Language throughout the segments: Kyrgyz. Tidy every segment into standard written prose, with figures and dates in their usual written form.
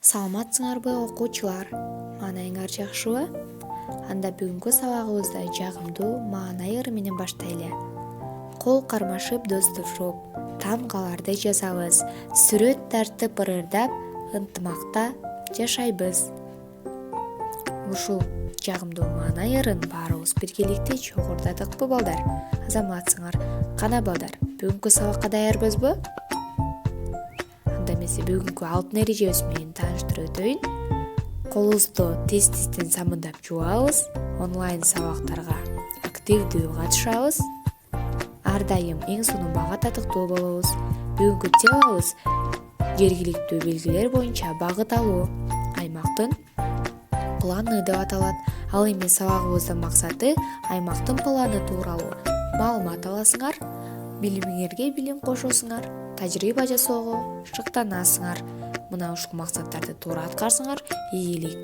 Саламатсыңарбы окуучулар? Маанайыңар жакшыбы? Анда бүгүнкү сабагыбызды жагымдуу маанай ыры менен баштайлы. Кол кармашып достошуп, тамгаларды жазабыз, сүрөт тартып ырырдап, ынтымакта жашайбыз. Ушул жагымдуу маанай ырын баарыбыз биргеликте чогулдадыкпы балдар? Азаматсыңар кана балдар, бүгүнкү сабакка даярбызбы? Анда эмесе бүгүнкү алтын эрежебиз менен тааныштырып өтөйүн. Колубузду тез-тезден самындап жуабыз, онлайн сабактарга активдүү катышабыз, ар дайым эң сонун бага татыктуу болобуз. Бүгүнкү темабыз жергиликтүү белгилер боюнча багыт алуу, аймактын планы деп аталат. Ал эми сабагыбыздын максаты аймактын планы тууралуу маалымат аласыңар, билимиңерге билим кошосуңар, тажрыйба жасоого шыктанасыңар. Мына ушул максаттарды туура аткарсаңар, ийгилик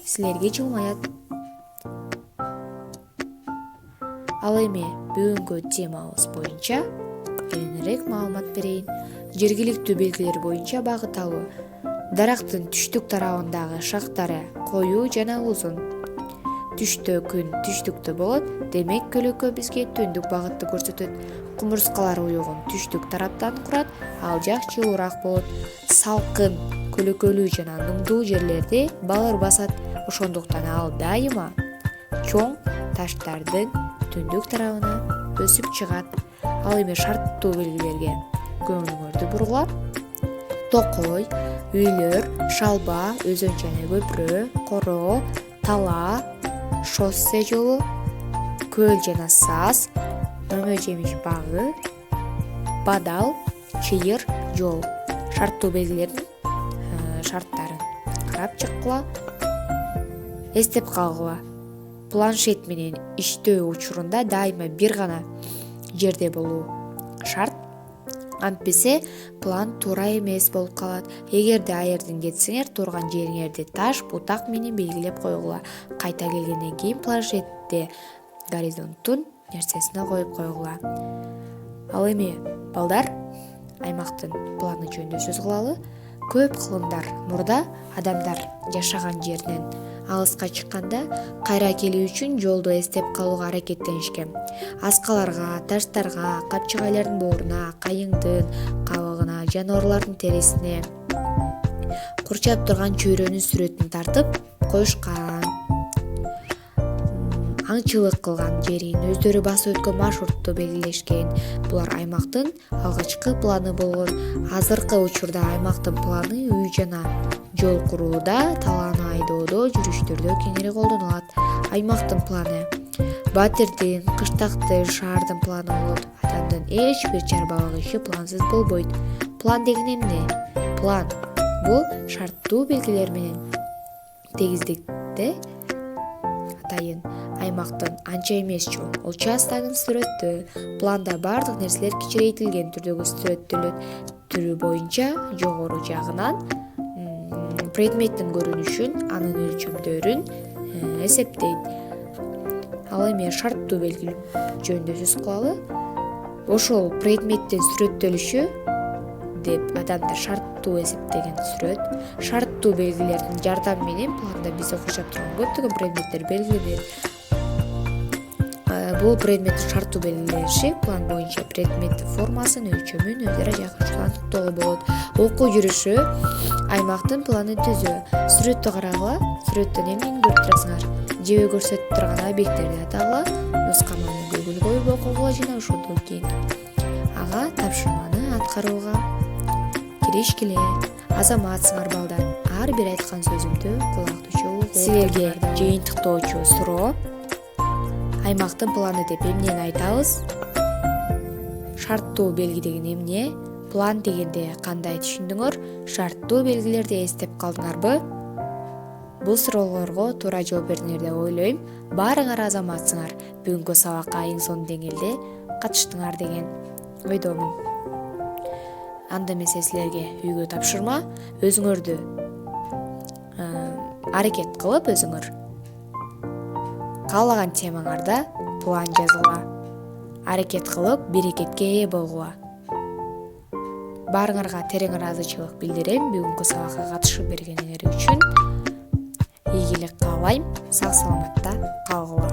силерге жылмаят. Ал эми бүгүнкү темабыз боюнча кененирээк маалымат берейин. Жергиликтүү белгилер боюнча багыт алуу. Дарактын түштүк тарабындагы шактары коюу жана узун. Түштө күн түштүктө болот, демек көлөкө бизге түндүк багытты көрсөтөт. Кумурскалар уюгун түштүк тараптан курат, ал жак жылуураак болот. Салкын, көлөкөлүү жана нымдуу жерлерди балыр басат, ошондуктан ал дайыма чоң таштардын түндүк тарабына өсүп чыгат. Ал эми шарттуу белгилерге көңүлүңөрдү бургулап, токой, үйлөр, шалба, өзөн жана көпүрө, коро, тала, шоссе жолу, көл жана саз, мөмө жемиш багы, бадал, чыйыр жол. Шарттуу белгилердин шарттарын карап чыккыла, эстеп калгыла. Планшет менен иштөө учурунда дайыма бир гана жерде болуу шарт. Антпесе план туура эмес болуп калат. Эгерде аерден кетсеңер, турган жериңерди таш, бутак менен белгилеп койгула. Кайта келгенден кийин планшетти горизонттун нерсесине коюп койгула. Ал эми балдар, аймактын планы жөнүндө сөз кылалы. Көп кылымдар мурда адамдар жашаган жеринен алыска чыкканда кайра келүү үчүн жолду эстеп калууга аракеттенишкен. Аскаларга, таштарга, капчыгайлардын бооруна, кайыңдын кабыгына, жаныбарлардын терисине курчап турган чөйрөнүн сүрөтүн тартып коюшкан. Аңчылык кылган жерин, өздөрү басып өткөн маршрутту белгилешкен. Булар аймактын алгачкы планы болгон. Азыркы учурда аймактын планы үй жана жол курууда, талааны айдоодо, жүрүштөрдө кеңири колдонулат. Аймактын планы батирдин, кыштактын, шаардын планы болот. Адамдын эч бир чарбалык иши плансыз болбойт. План деген эмне? План бул шарттуу белгилер менен тегиздикте атайын аймактын анча эмес чоң участогун сүрөттөө. Планда бардык нерселер кичирейтилген түрдө көрсөтүлөт. Түрү боюнча жогору жагынан предметтин көрүнүшүн, анын өлчөмдөрүн эсептейт. Ал эми шарттуу белги жөнүндө сөз кылалы. Ошол предметтин сүрөттөлүшү деп адамдар шарттуу эсептеген сүрөт. Шарттуу белгилердин жардамы менен планда бизди курчап турган көптөгөн предметтер белгиленет. Бул предметтин шарттуу белгилеши план боюнча предметтин формасын, өлчөмүн өзара жакын антыктоого болот. Окуу жүрүшү аймактын планын түзүү. Сүрөттү карагыла. Сүрөттөн эмнени көрүп турасыңар? Жебе көрсөтүп турган объекттерди атагыла, нускаманы көңүл коюп окугула жана ошондон кийин ага тапшырманы аткарууга киришкиле. Азаматсыңар балдар, ар бир айткан сөзүмдү кулак түшүп силерге жыйынтыктоочу суроо. Аймактын планы деп эмнени айтабыз? Шарттуу белги деген эмне? План дегенде кандай түшүндүңөр? Шарттуу белгилерди эстеп калдыңарбы? Бул суроолорго туура жооп бердиңер деп ойлойм. Баарыңар азаматсыңар, бүгүнкү сабакка эң сонун деңгээлде катыштыңар деген ойдомун. Анда эмесе силерге үйгө тапшырма. Өзүңөрдү аракет кылып, өзүңөр каалаган темаңарда план жазгыла. Аракет кылып, берекетке ээ болгула. Баарыңарга терең ыраазычылык билдирем бүгүнкү сабакка катышып бергениңер үчүн. Ийгилик каалайм, сак саламатта калгыла.